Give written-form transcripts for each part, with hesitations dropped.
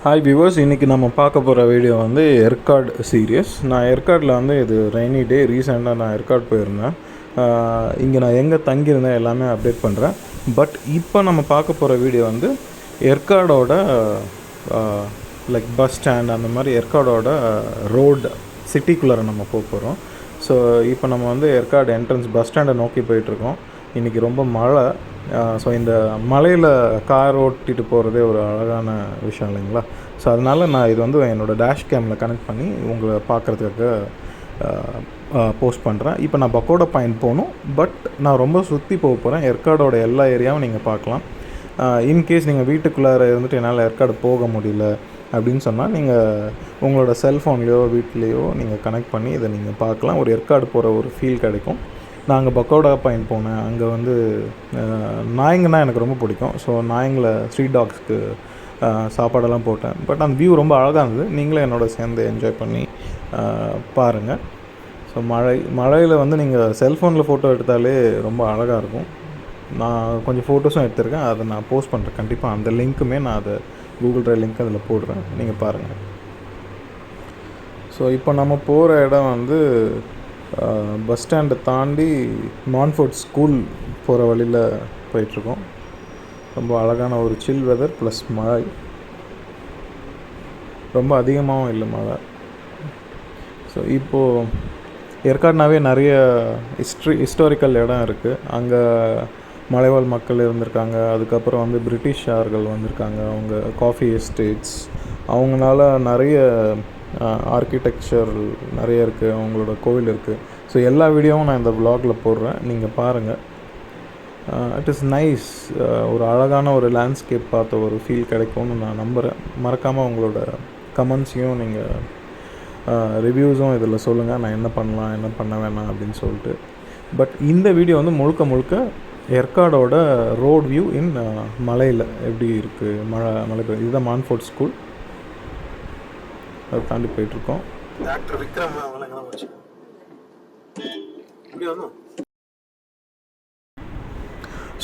Hi viewers, இன்றைக்கி நம்ம பார்க்க போகிற வீடியோ வந்து ஏற்காடு சீரியஸ். நான் ஏற்காடில் வந்து இது ரெய்னி டே ரீசெண்டாக நான் ஏற்காடு போயிருந்தேன். இங்கே நான் எங்கே தங்கியிருந்தேன் எல்லாமே அப்டேட் பண்ணுறேன். பட் இப்போ நம்ம பார்க்க போகிற வீடியோ வந்து ஏற்காடோட லைக் பஸ் ஸ்டாண்ட் அந்த மாதிரி ஏற்காடோட ரோடு சிட்டிக்குள்ளே நம்ம போக போகிறோம். ஸோ இப்போ நம்ம வந்து ஏற்காடு என்ட்ரன்ஸ் பஸ் ஸ்டாண்டை நோக்கி போயிட்டுருக்கோம். இன்றைக்கி ரொம்ப மழை. ஸோ இந்த மலையில் கார் ஓட்டிகிட்டு போகிறதே ஒரு அழகான விஷயம் இல்லைங்களா? ஸோ அதனால் நான் இது வந்து என்னோடய டேஷ் கேமில் கனெக்ட் பண்ணி உங்களை பார்க்குறதுக்காக போஸ்ட் பண்ணுறேன். இப்போ நான் பக்கோடா பாயிண்ட் போகணும், பட் நான் ரொம்ப சுற்றி போக போகிறேன். ஏற்காடோட எல்லா ஏரியாவும் நீங்கள் பார்க்கலாம். இன்கேஸ் நீங்கள் வீட்டுக்குள்ளார இருந்துட்டு என்னால் ஏற்காடு போக முடியல அப்படின்னு சொன்னால் நீங்கள் உங்களோட செல்ஃபோன்லேயோ வீட்லேயோ நீங்கள் கனெக்ட் பண்ணி இதை நீங்கள் பார்க்கலாம். ஒரு ஏற்காடு போகிற ஒரு ஃபீல் கிடைக்கும். நாங்கள் பக்கோடா பாயிண்ட் போனேன். அங்கே வந்து நாய்ங்கன்னா எனக்கு ரொம்ப பிடிக்கும். ஸோ நாய்ங்களை ஸ்ட்ரீட் டாக்ஸ்க்கு சாப்பாடெல்லாம் போட்டேன். பட் அந்த வியூ ரொம்ப அழகாக இருந்தது. நீங்களும் என்னோட சேர்ந்து என்ஜாய் பண்ணி பாருங்கள். ஸோ மழையில் வந்து நீங்கள் செல்ஃபோனில் ஃபோட்டோ எடுத்தாலே ரொம்ப அழகாக இருக்கும். நான் கொஞ்சம் ஃபோட்டோஸும் எடுத்திருக்கேன். அதை நான் போஸ்ட் பண்ணுறேன் கண்டிப்பாக. அந்த லிங்க்குமே நான் அதை கூகுள் ட்ரைவ் லிங்க் அதில் போடுறேன், நீங்கள் பாருங்கள். ஸோ இப்போ நம்ம போகிற இடம் வந்து பஸ் ஸ்டாண்டை தாண்டி மான்ஃபோர்ட் ஸ்கூல் போகிற வழியில் போயிட்டுருக்கோம். ரொம்ப அழகான ஒரு சில் வெதர் ப்ளஸ் மழை. ரொம்ப அதிகமாகவும் இல்லை மழை. ஸோ இப்போது ஏற்காடுனாவே நிறைய ஹிஸ்டாரிக்கல் இடம் இருக்குது. அங்கே மலைவாழ் மக்கள் இருந்திருக்காங்க. அதுக்கப்புறம் வந்து பிரிட்டிஷார்கள் வந்திருக்காங்க. அவங்க காஃபி எஸ்டேட்ஸ், அவங்களால நிறைய ஆர்கிடெக்சர் நிறைய இருக்குது. அவங்களோட கோவில் இருக்குது. ஸோ எல்லா வீடியோவும் நான் இந்த வ்ளாகில் போடுறேன், நீங்கள் பாருங்கள். It is nice. ஒரு அழகான ஒரு லேண்ட்ஸ்கேப் பார்த்த ஒரு ஃபீல் கிடைக்கும்னு நான் நம்புகிறேன். மறக்காமல் உங்களோட கமெண்ட்ஸையும் நீங்கள் ரிவ்யூஸும் இதில் சொல்லுங்கள். நான் என்ன பண்ணலாம், என்ன பண்ண வேணாம் அப்படின்னு சொல்லிட்டு. பட் இந்த வீடியோ வந்து முழுக்க முழுக்க ஏற்காடோட ரோட் வியூ இன் மலையில் எப்படி இருக்குது. மலை இதுதான் மான்ஃபோர்ட் ஸ்கூல். அதை தாண்டி போயிட்டுருக்கோம். டாக்டர் விக்ரம்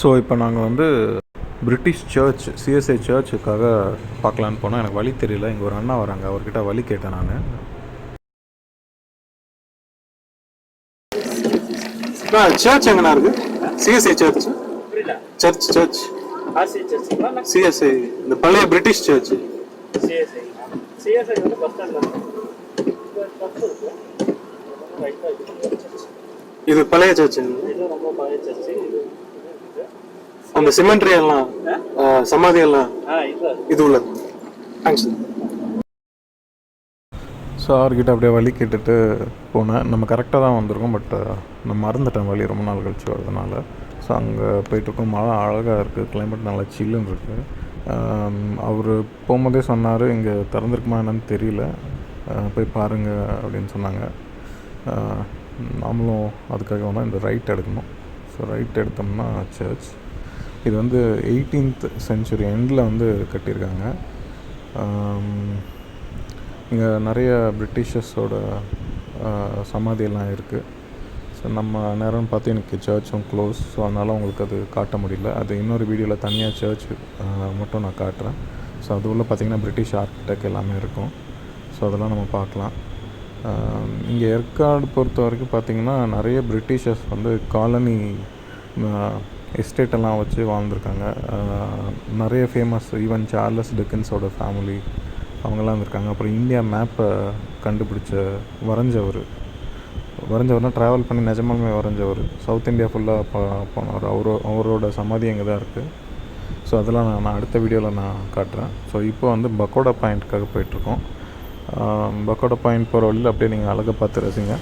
ஸோ இப்போ நாங்கள் வந்து பிரிட்டிஷ் சர்ச் சிஎஸ்ஐ சர்ச்சுக்காக பார்க்கலான்னு போனால் எனக்கு வழி தெரியல. இங்கே ஒரு அண்ணா வராங்க, அவர்கிட்ட வழி கேட்டேன் நான். சர்ச் எங்கண்ணா இருக்குது? சிஎஸ்ஐ சர்ச் சர்ச் சிஎஸ்ஐ, இந்த பழைய பிரிட்டிஷ் சர்ச். இது பழைய சர்ச். அந்த சிமெண்ட்ரி எல்லாம் சமாதி எல்லாம் இது உள்ளது. தேங்க்ஸ். ஸோ அவர்கிட்ட அப்படியே வழி கேட்டுட்டு போனேன். நம்ம கரெக்டாக தான் வந்திருக்கோம், பட் நான் மறந்துட்டேன் வழி ரொம்ப நாள் கழிச்சு வரதுனால. ஸோ அங்கே போயிட்டுருக்கோம். மழை அழகாக இருக்குது, கிளைமேட் நல்லா சில்லுன்னு இருக்குது. அவர் போகும்போதே சொன்னார், இங்கே திறந்துருக்குமா என்னன்னு தெரியல, போய் பாருங்கள் அப்படின்னு சொன்னாங்க. நாமளும் அதுக்காக வந்தால் இந்த ரைட் எடுக்கணும். ஸோ ரைட் எடுத்தோம்னா சர்ச். இது வந்து 18th century எண்டில் வந்து கட்டியிருக்காங்க. இங்கே நிறைய பிரிட்டிஷர்ஸோட சமாதியெல்லாம் இருக்குது. ஸோ நம்ம நேரம்னு பார்த்து எனக்கு சர்ச்சும் க்ளோஸ். ஸோ அதனால் உங்களுக்கு அது காட்ட முடியல. அது இன்னொரு வீடியோவில் தனியாக சர்ச் மட்டும் நான் காட்டுறேன். ஸோ அது உள்ள பார்த்திங்கன்னா பிரிட்டிஷ் ஆர்கிடெக்ட் எல்லாமே இருக்கும். ஸோ அதெல்லாம் நம்ம பார்க்கலாம். இங்கே ஏற்காடு பொறுத்த வரைக்கும் பார்த்திங்கன்னா நிறைய பிரிட்டிஷர்ஸ் வந்து காலனி எஸ்டேட்டெல்லாம் வச்சு வாழ்ந்துருக்காங்க. நிறைய ஃபேமஸ், ஈவன் சார்லஸ் டிக்கன்ஸோட ஃபேமிலி அவங்கெல்லாம் இருந்திருக்காங்க. அப்புறம் இந்தியா மேப்பை கண்டுபிடிச்ச வரைஞ்சவர்னால் ட்ராவல் பண்ணி நிஜமாலுமே வரைஞ்சவர். சவுத் இந்தியா ஃபுல்லாக போனவர். அவரோட சமாதி அங்கே தான் இருக்குது. ஸோ அதெல்லாம் நான் அடுத்த வீடியோவில் நான் காட்டுறேன். ஸோ இப்போ வந்து பக்கோடா பாயிண்ட்டுக்காக போயிட்டுருக்கோம். பக்கோடா பாயிண்ட் போகிற வழியில் அப்படியே நீங்கள் அழகாக பார்த்து ரசிங்க.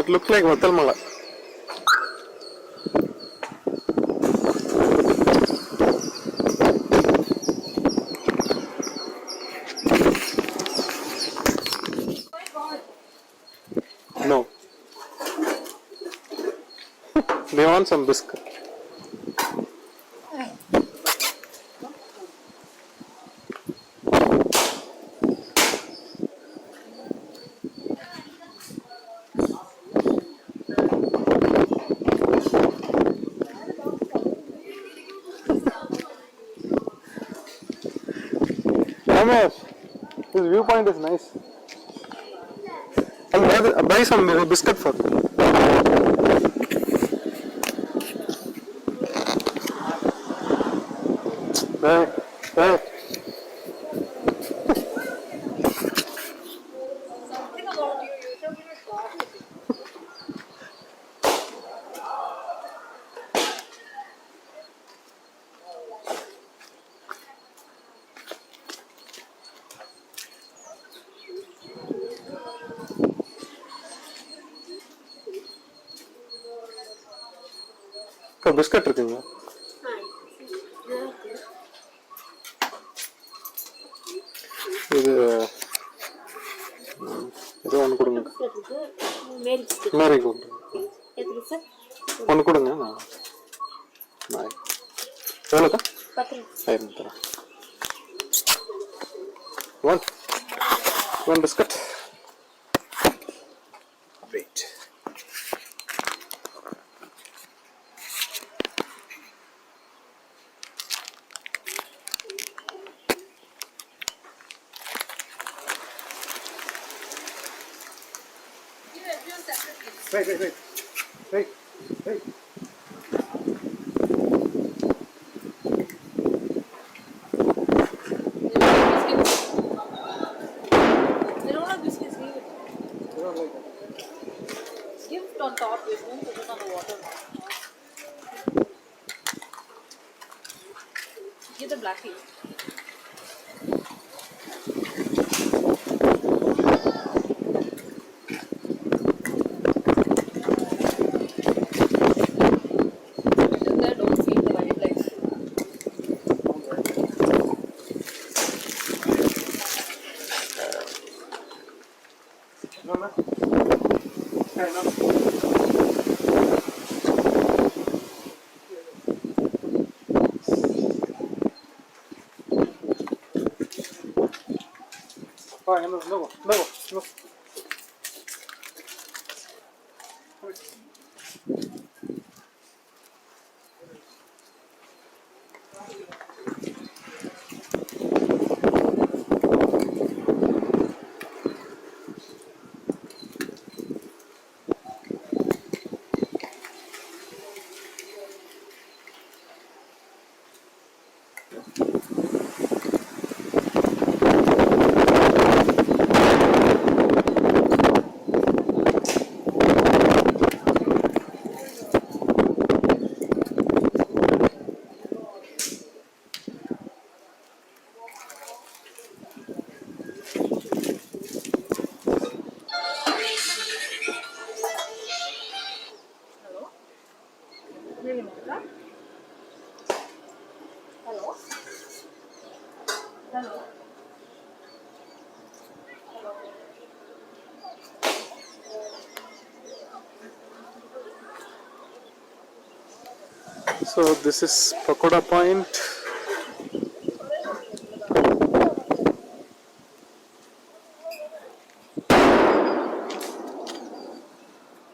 That looks like Vatal Mala. No. They want some biscuit. Ramesh, this viewpoint is nice. I'll buy some biscuit for you. Hey, hey. Something about you, you should be God. Biscuit இருக்குங்க. இது ஏதோ ஒன்று கொடுங்க. மேரி gold ஒன்று கொடுங்க. நான் எவ்வளோக்கா? 1000 தரேன். One biscuit. Wait. Wait. Gift on top, you won't put it on the water. Give the black tea. Don't feed the wildlife. No. Hey, no. No. Hello. So this is Pakoda Point.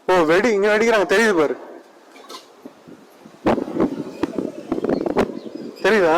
Oh, வெடி இங்க வெடிக்கிறாங்க தெரியுது பாரு. தெரியுதா?